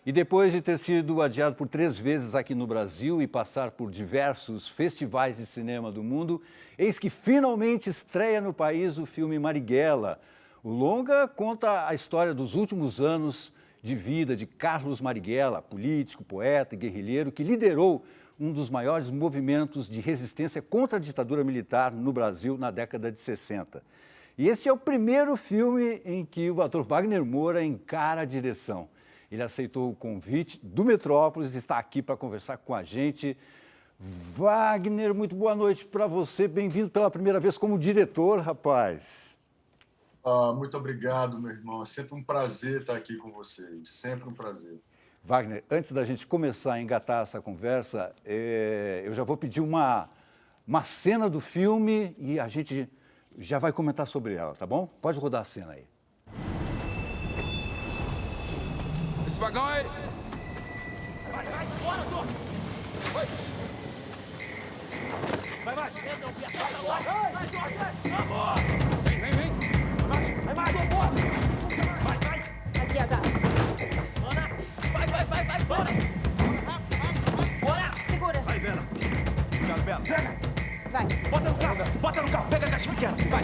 E depois de ter sido adiado por 3 vezes aqui no Brasil e passar por diversos festivais de cinema do mundo, eis que finalmente estreia no país o filme Marighella. O longa conta a história dos últimos anos de vida de Carlos Marighella, político, poeta e guerrilheiro que liderou um dos maiores movimentos de resistência contra a ditadura militar no Brasil na década de 60. E esse é o primeiro filme em que o ator Wagner Moura encara a direção. Ele aceitou o convite do Metrópolis e está aqui para conversar com a gente. Wagner, muito boa noite para você. Bem-vindo pela primeira vez como diretor, rapaz. Muito obrigado, meu irmão. É sempre um prazer estar aqui com vocês. Sempre um prazer. Wagner, antes da gente começar a engatar essa conversa, eu já vou pedir uma cena do filme e a gente já vai comentar sobre ela, tá bom? Pode rodar a cena aí. Esse vagão aí! Vai, bora, Jorge! Vai! Vai, Jorge! Vamos! Vem! Vai mais, ô bote! Vai! Aqui as armas. Ana! Vai, bora! Bora! Segura. Vai, Bela! Obrigado, Bela! Pega! Vai. Bota no carro! Pega a caixa pequena! Vai!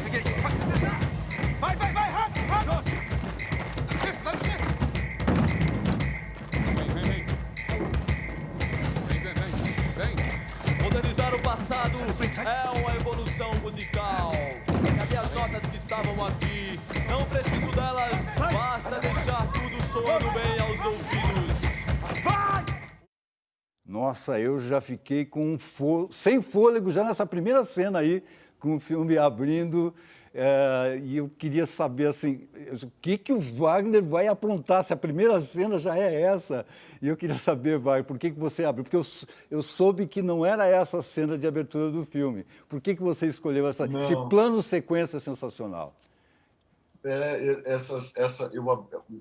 Peguei! Vai! Rápido! Dá licença! Vem! Modernizar o passado é uma evolução musical. Cadê as notas que estavam aqui? Não preciso delas, basta deixar tudo soando bem aos ouvidos. Nossa, eu já fiquei sem fôlego já nessa primeira cena aí, com o filme abrindo. E eu queria saber, assim, o que o Wagner vai aprontar, se a primeira cena já é essa. E eu queria saber, Wagner, por que você abriu? Porque eu soube que não era essa a cena de abertura do filme. Por que você escolheu esse plano sequência sensacional?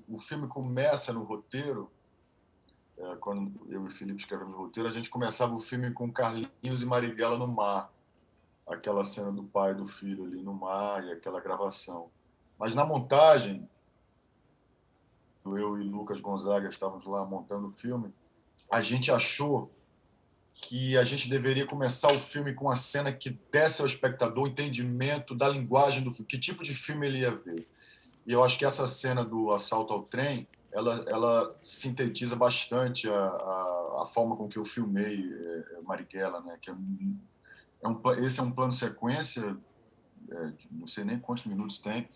O filme começa no roteiro. Quando eu e o Felipe escrevemos o roteiro, a gente começava o filme com Carlinhos e Marighella no mar. Aquela cena do pai e do filho ali no mar e aquela gravação. Mas na montagem, eu e Lucas Gonzaga estávamos lá montando o filme, a gente achou que a gente deveria começar o filme com uma cena que desse ao espectador o entendimento da linguagem do filme, que tipo de filme ele ia ver. E eu acho que essa cena do assalto ao trem, ela sintetiza bastante a forma com que eu filmei Marighella, né? Que esse é um plano sequência, não sei nem quantos minutos tem,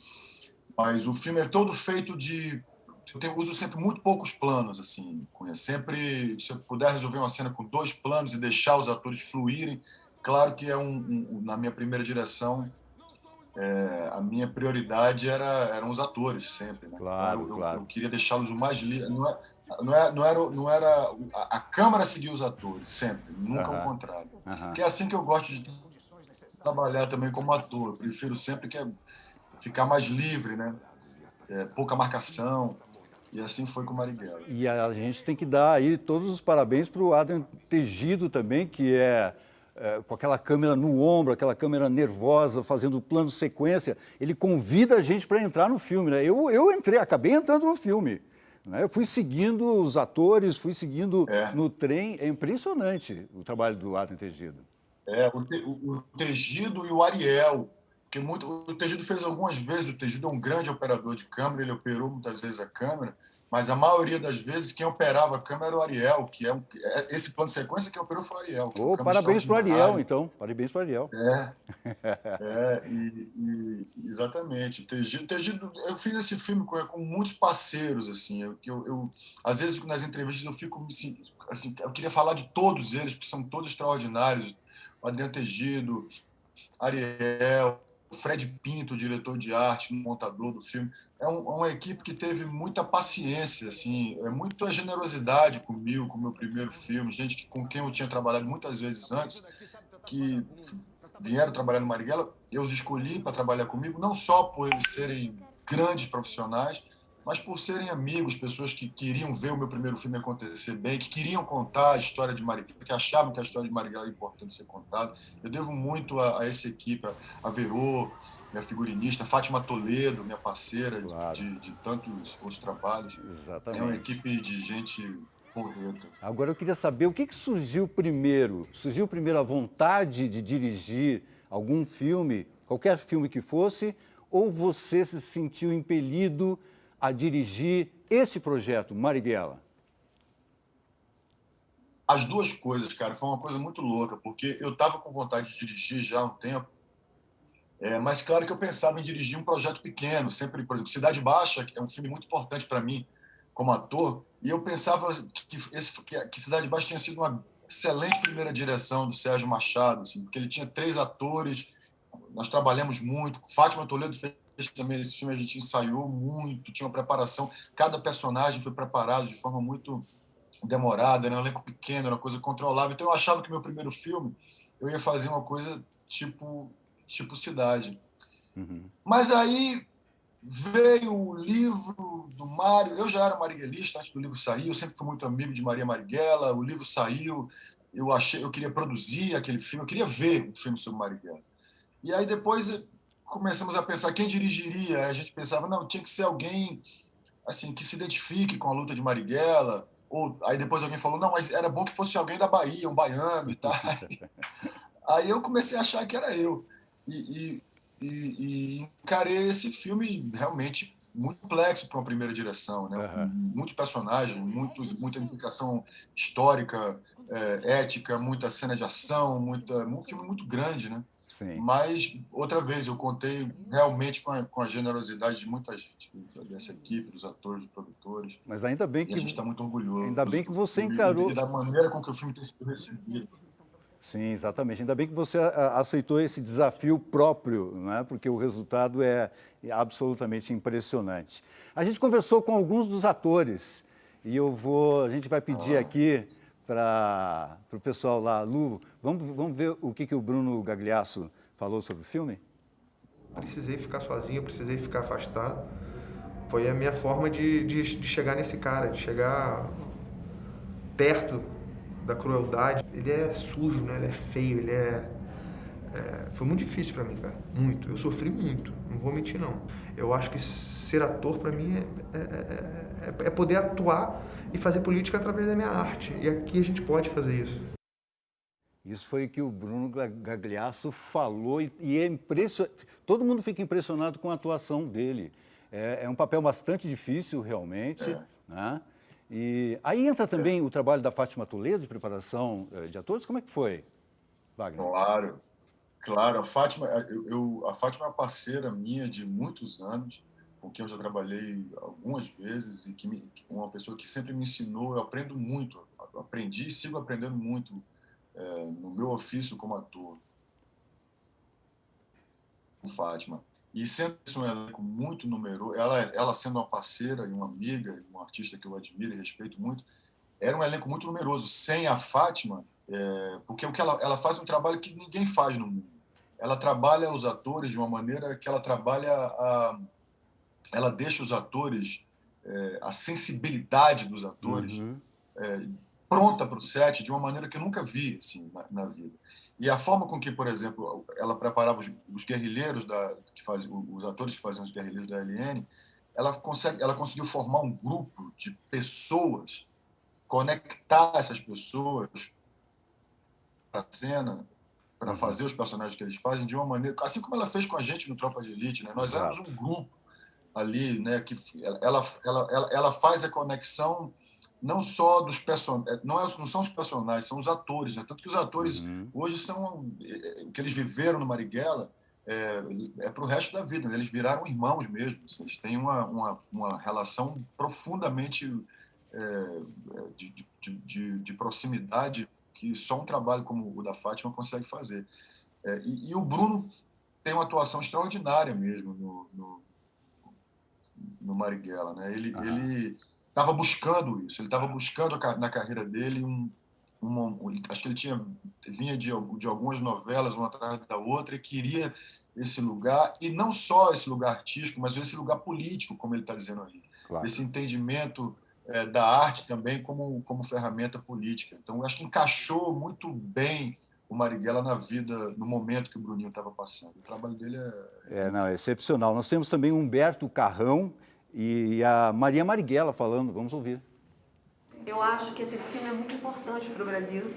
mas o filme é todo feito uso sempre muito poucos planos, assim, sempre, se eu puder resolver uma cena com 2 planos e deixar os atores fluírem, claro que na minha primeira direção, a minha prioridade eram os atores sempre, né? Claro, Então, claro. eu queria deixá-los o mais livre. Não era a câmera seguir os atores sempre, nunca o contrário. Que é assim que eu gosto de trabalhar também como ator. Eu prefiro sempre ficar mais livre, né? Pouca marcação. E assim foi com Marighella. E a gente tem que dar aí todos os parabéns para o Adrian Tegido também, que com aquela câmera no ombro, aquela câmera nervosa, fazendo plano sequência, ele convida a gente para entrar no filme, né? Eu acabei entrando no filme, né? Eu fui seguindo os atores, fui seguindo no trem. É impressionante o trabalho do Adrian Tegido. O Tegido e o Ariel, que o Tegido fez algumas vezes. O Tegido é um grande operador de câmera, ele operou muitas vezes a câmera, mas a maioria das vezes quem operava a câmera era o Ariel, esse plano de sequência que operou foi o Ariel. Parabéns para o Ariel, então. Parabéns para o Ariel. Exatamente. O Tegido, eu fiz esse filme com muitos parceiros, assim. Às vezes, nas entrevistas, eu fico assim, eu queria falar de todos eles, porque são todos extraordinários. O Adriano Tegido, Ariel, Fred Pinto, diretor de arte, montador do filme. É uma equipe que teve muita paciência, assim, muita generosidade comigo, com o meu primeiro filme, gente com quem eu tinha trabalhado muitas vezes antes, que vieram trabalhar no Marighella. Eu os escolhi para trabalhar comigo, não só por eles serem grandes profissionais, mas por serem amigos, pessoas que queriam ver o meu primeiro filme acontecer bem, que queriam contar a história de Marighella, que achavam que a história de Marighella era importante ser contada. Eu devo muito a essa equipe, a Verô, minha figurinista, Fátima Toledo, minha parceira Claro. de tantos outros trabalhos. Exatamente. É uma equipe de gente porreta. Agora eu queria saber o que surgiu primeiro? Surgiu primeiro a vontade de dirigir algum filme, qualquer filme que fosse, ou você se sentiu impelido a dirigir esse projeto, Marighella? As duas coisas, cara, foi uma coisa muito louca, porque eu estava com vontade de dirigir já há um tempo, mas claro que eu pensava em dirigir um projeto pequeno, sempre, por exemplo, Cidade Baixa, que é um filme muito importante para mim como ator, e eu pensava que Cidade Baixa tinha sido uma excelente primeira direção do Sérgio Machado, assim, porque ele tinha 3 atores, nós trabalhamos muito, Fátima Toledo fez também esse filme, a gente ensaiou muito, tinha uma preparação, cada personagem foi preparado de forma muito demorada, era um elenco pequeno, era uma coisa controlável, então eu achava que meu primeiro filme eu ia fazer uma coisa tipo Cidade. Uhum. Mas aí veio o livro do Mário, eu já era marighellista antes do livro sair, eu sempre fui muito amigo de Maria Marighella, o livro saiu, eu queria produzir aquele filme, eu queria ver um filme sobre Marighella. E aí depois começamos a pensar quem dirigiria, a gente pensava, não, tinha que ser alguém assim que se identifique com a luta de Marighella, ou aí depois alguém falou, não, mas era bom que fosse alguém da Bahia, um baiano e tal. Aí eu comecei a achar que era eu. E encarei esse filme realmente muito complexo para uma primeira direção, né? Uhum. Muitos personagens, muita implicação histórica, ética, muita cena de ação, um filme muito grande, né? Sim. Mas, outra vez, eu contei realmente com a generosidade de muita gente, dessa equipe, dos atores, dos produtores. Mas ainda bem E que a gente está muito orgulhoso. Ainda bem que você encarou. E da maneira com que o filme tem sido recebido. Sim, exatamente. Ainda bem que você aceitou esse desafio próprio, né? Porque o resultado é absolutamente impressionante. A gente conversou com alguns dos atores e a gente vai pedir aqui para o pessoal lá, Lu, vamos ver o que o Bruno Gagliasso falou sobre o filme? Precisei ficar sozinho, precisei ficar afastado. Foi a minha forma de chegar nesse cara, de chegar perto da crueldade. Ele é sujo, né? Ele é feio, foi muito difícil pra mim, cara. Muito. Eu sofri muito, não vou mentir, não. Eu acho que ser ator, pra mim, é poder atuar e fazer política através da minha arte. E aqui a gente pode fazer isso. Isso foi o que o Bruno Gagliasso falou e é impressionante. Todo mundo fica impressionado com a atuação dele. É um papel bastante difícil, realmente, né? E aí entra também o trabalho da Fátima Toledo, de preparação de atores. Como é que foi, Wagner? Claro. A Fátima é uma parceira minha de muitos anos, com quem eu já trabalhei algumas vezes e uma pessoa que sempre me ensinou. Eu aprendo muito, aprendi e sigo aprendendo muito no meu ofício como ator. Fátima. E sendo um elenco muito numeroso, ela sendo uma parceira e uma amiga, uma artista que eu admiro e respeito muito, era um elenco muito numeroso. Sem a Fátima, porque ela faz um trabalho que ninguém faz no mundo. Ela trabalha os atores de uma maneira que ela deixa os atores, a sensibilidade dos atores, pronta para o set de uma maneira que eu nunca vi assim, na vida. E a forma com que, por exemplo, ela preparava os guerrilheiros, os atores que faziam os guerrilheiros da LN, ela conseguiu formar um grupo de pessoas, conectar essas pessoas para a cena, para fazer os personagens que eles fazem de uma maneira, assim como ela fez com a gente no Tropa de Elite, né? Nós éramos um grupo ali, né? Que ela faz a conexão não só dos personagens, não são os personagens, são os atores, né? Tanto que os atores hoje são o que eles viveram no Marighella para o resto da vida, né? Eles viraram irmãos mesmo, assim, eles têm uma relação profundamente de proximidade que só um trabalho como o da Fátima consegue fazer. E o Bruno tem uma atuação extraordinária mesmo no Marighella, né? Ele estava buscando isso, ele estava buscando na carreira dele acho que ele vinha de algumas novelas, uma atrás da outra, e queria esse lugar, e não só esse lugar artístico, mas esse lugar político, como ele está dizendo ali. Claro. Esse entendimento da arte também como ferramenta política. Então, eu acho que encaixou muito bem o Marighella na vida, no momento que o Bruninho estava passando. O trabalho dele É excepcional. Nós temos também o Humberto Carrão e a Maria Marighella falando. Vamos ouvir. Eu acho que esse filme é muito importante para o Brasil.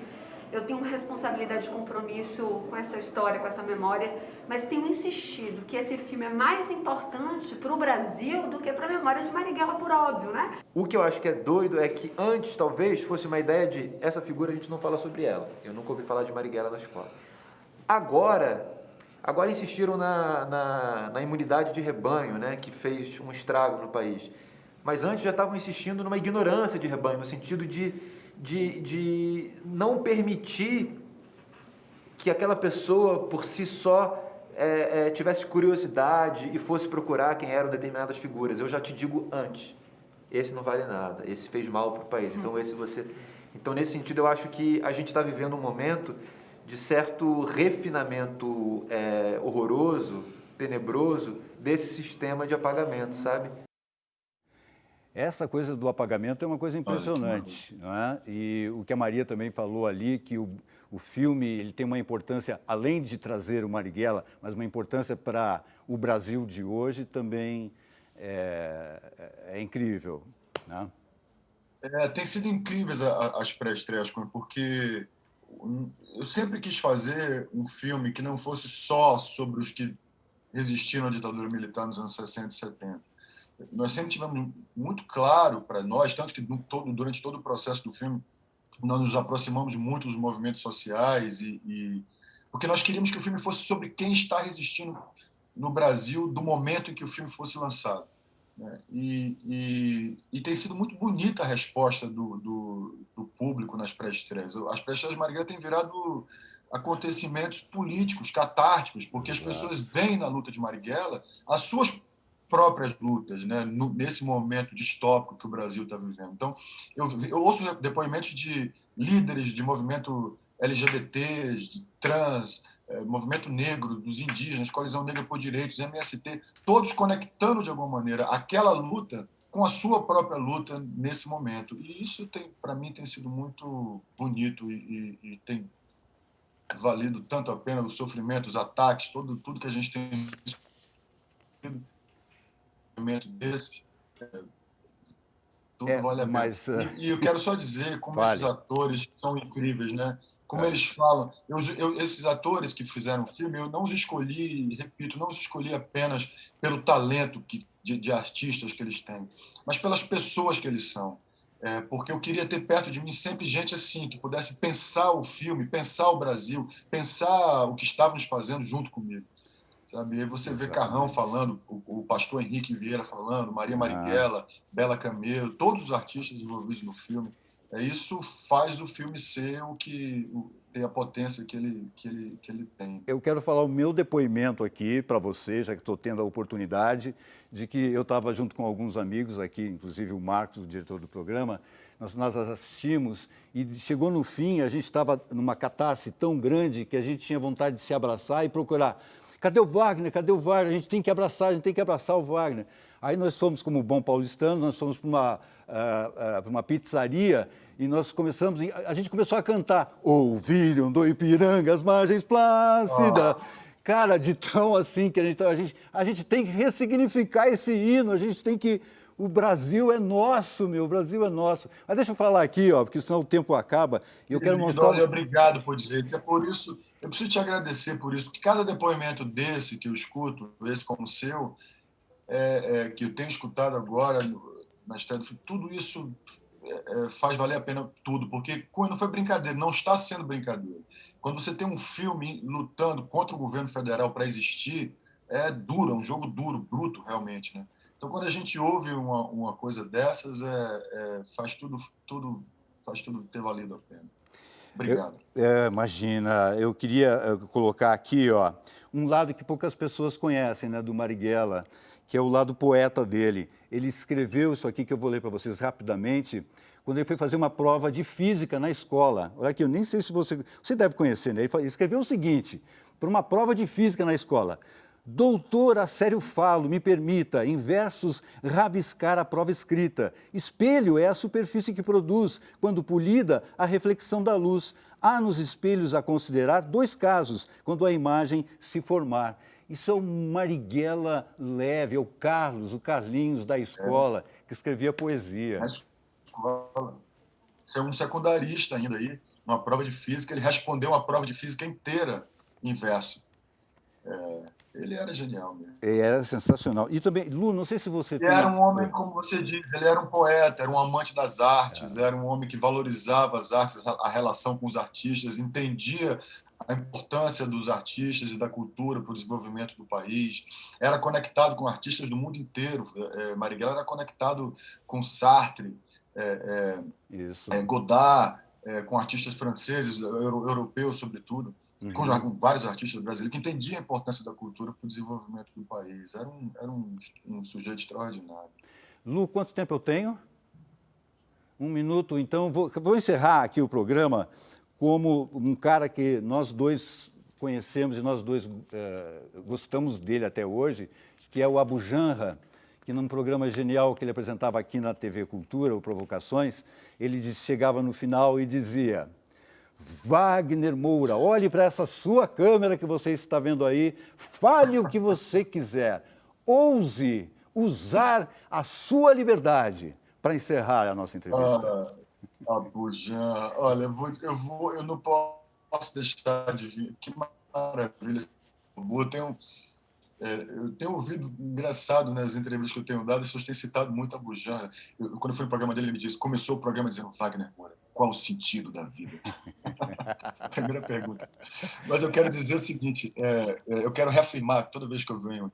Eu tenho uma responsabilidade de compromisso com essa história, com essa memória, mas tenho insistido que esse filme é mais importante para o Brasil do que para a memória de Marighella, por óbvio, né? O que eu acho que é doido é que antes, talvez, fosse uma ideia de essa figura a gente não fala sobre ela. Eu nunca ouvi falar de Marighella na escola. Agora insistiram na imunidade de rebanho, né, que fez um estrago no país. Mas antes já estavam insistindo numa ignorância de rebanho, no sentido de não permitir que aquela pessoa, por si só, tivesse curiosidade e fosse procurar quem eram determinadas figuras. Eu já te digo antes, esse não vale nada, esse fez mal para o país. Então, nesse sentido, eu acho que a gente está vivendo um momento de certo refinamento horroroso, tenebroso, desse sistema de apagamento, sabe? Essa coisa do apagamento é uma coisa impressionante, não é? E o que a Maria também falou ali, que o filme ele tem uma importância, além de trazer o Marighella, mas uma importância para o Brasil de hoje também é incrível, né? Tem sido incríveis as pré-estreias, porque eu sempre quis fazer um filme que não fosse só sobre os que resistiram à ditadura militar nos anos 60 e 70. Nós sempre tivemos muito claro para nós, tanto que durante todo o processo do filme, nós nos aproximamos muito dos movimentos sociais, porque nós queríamos que o filme fosse sobre quem está resistindo no Brasil do momento em que o filme fosse lançado, né? E tem sido muito bonita a resposta do público nas pré-estreias. As pré-estreias de Marighella têm virado acontecimentos políticos, catárticos, porque as pessoas veem na luta de Marighella as suas próprias lutas, né, nesse momento distópico que o Brasil está vivendo. Então, eu ouço depoimentos de líderes de movimento LGBT, de trans, movimento negro, dos indígenas, Coalizão Negra por Direitos, MST, todos conectando de alguma maneira aquela luta com a sua própria luta nesse momento. E isso, para mim, tem sido muito bonito e tem valido tanto a pena o sofrimento, os ataques, tudo que a gente tem desses, tudo vale a pena. Mas, e eu quero só dizer como vale. Esses atores são incríveis, né? Como eles falam. Esses atores que fizeram o filme, eu não os escolhi, repito, não os escolhi apenas pelo talento de artistas que eles têm, mas pelas pessoas que eles são. Porque eu queria ter perto de mim sempre gente assim, que pudesse pensar o filme, pensar o Brasil, pensar o que estávamos fazendo junto comigo. Sabe? E aí você vê Carrão falando, o pastor Henrique Vieira falando, Maria Marighella, Bela Camelo, todos os artistas envolvidos no filme. Isso faz o filme ser tem a potência que ele tem. Eu quero falar o meu depoimento aqui para você, já que estou tendo a oportunidade, de que eu estava junto com alguns amigos aqui, inclusive o Marcos, o diretor do programa, nós assistimos e chegou no fim, a gente estava numa catarse tão grande que a gente tinha vontade de se abraçar e procurar. Cadê o Wagner? Cadê o Wagner? A gente tem que abraçar o Wagner. Aí nós fomos, como bom paulistano, nós fomos para uma pizzaria e a gente começou a cantar Ouviram do Ipiranga as margens plácidas. Cara, de tão assim que a gente tem que ressignificar esse hino, a gente tem que... O Brasil é nosso, o Brasil é nosso. Mas deixa eu falar aqui, porque senão o tempo acaba e eu quero mostrar... Olha, obrigado por dizer isso. É por isso, eu preciso te agradecer por isso, porque cada depoimento desse que eu escuto, esse como o seu, que eu tenho escutado agora na estreia do filme, tudo isso faz valer a pena tudo, porque não foi brincadeira, não está sendo brincadeira. Quando você tem um filme lutando contra o governo federal para existir, é duro, é um jogo duro, bruto realmente, né? Então, quando a gente ouve uma coisa dessas, faz tudo ter valido a pena. Obrigado. Imagina, eu queria colocar aqui um lado que poucas pessoas conhecem, né, do Marighella, que é o lado poeta dele. Ele escreveu isso aqui que eu vou ler para vocês rapidamente, quando ele foi fazer uma prova de física na escola. Olha aqui, eu nem sei se você deve conhecer, né? Ele escreveu o seguinte, para uma prova de física na escola: Doutor, a sério falo, me permita, em versos, rabiscar a prova escrita. Espelho é a superfície que produz, quando polida, a reflexão da luz. Há nos espelhos a considerar 2 casos, quando a imagem se formar. Isso é o Marighella leve, é o Carlos, o Carlinhos da escola, que escrevia poesia. Na escola. Ser um secundarista ainda aí, numa prova de física, ele respondeu uma prova de física inteira em verso. Ele era genial mesmo. Era sensacional. E também, Lu, não sei se você Ele era um homem, como você diz, ele era um poeta, era um amante das artes, era um homem que valorizava as artes, a relação com os artistas, entendia a importância dos artistas e da cultura para o desenvolvimento do país, era conectado com artistas do mundo inteiro. Marighella era conectado com Sartre, Godard, com artistas franceses, europeus, sobretudo, com vários artistas brasileiros que entendiam a importância da cultura para o desenvolvimento do país. Era um sujeito extraordinário. Lu, quanto tempo eu tenho? 1 minuto. Então, vou encerrar aqui o programa como um cara que nós dois conhecemos e nós dois gostamos dele até hoje, que é o Abu Janra, que num programa genial que ele apresentava aqui na TV Cultura, o Provocações, ele chegava no final e dizia: Wagner Moura, olhe para essa sua câmera que você está vendo aí, fale o que você quiser, ouse usar a sua liberdade para encerrar a nossa entrevista. Abu Janra, olha, eu não posso deixar de vir. Que maravilha. Eu tenho ouvido, engraçado, nas entrevistas que eu tenho dado, as pessoas têm citado muito Abu Janra. Quando eu fui no programa dele, ele me disse, começou o programa dizendo: Wagner Moura, qual o sentido da vida? Primeira pergunta. Mas eu quero dizer o seguinte, eu quero reafirmar, toda vez que eu venho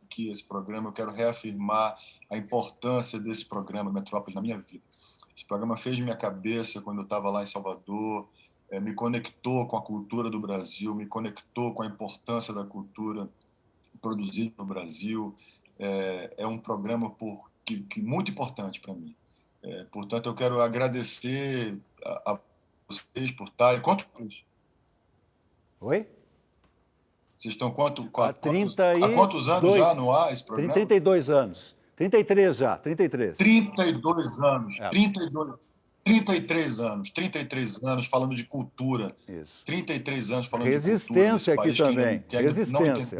aqui esse programa, eu quero reafirmar a importância desse programa Metrópolis na minha vida. Esse programa fez minha cabeça quando eu estava lá em Salvador, me conectou com a cultura do Brasil, me conectou com a importância da cultura produzida no Brasil. É um programa muito importante para mim. Portanto, eu quero agradecer a vocês por estarem... Quantos? Oi? Vocês estão há 32, quantos anos já no ar esse programa? 32 anos. 33 já, 33. 32 anos, 33 anos falando de cultura. Isso. 33 anos falando resistência de cultura. Resistência aqui também, resistência.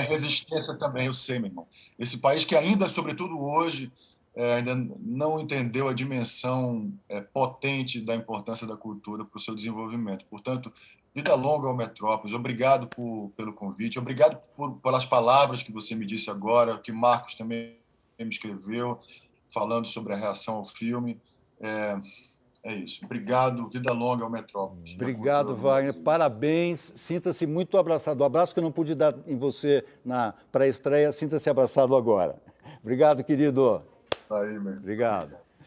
Resistência também, eu sei, meu irmão. Esse país que ainda, sobretudo hoje, ainda não entendeu a dimensão potente da importância da cultura para o seu desenvolvimento. Portanto, vida longa ao Metrópolis. Obrigado pelo convite, obrigado pelas palavras que você me disse agora, que Marcos também me escreveu, falando sobre a reação ao filme. É isso. Obrigado, vida longa ao Metrópolis. Obrigado, Wagner. Parabéns. Sinta-se muito abraçado. O abraço que eu não pude dar em você na pré-estreia, sinta-se abraçado agora. Obrigado, querido. Aí, meu. Obrigado.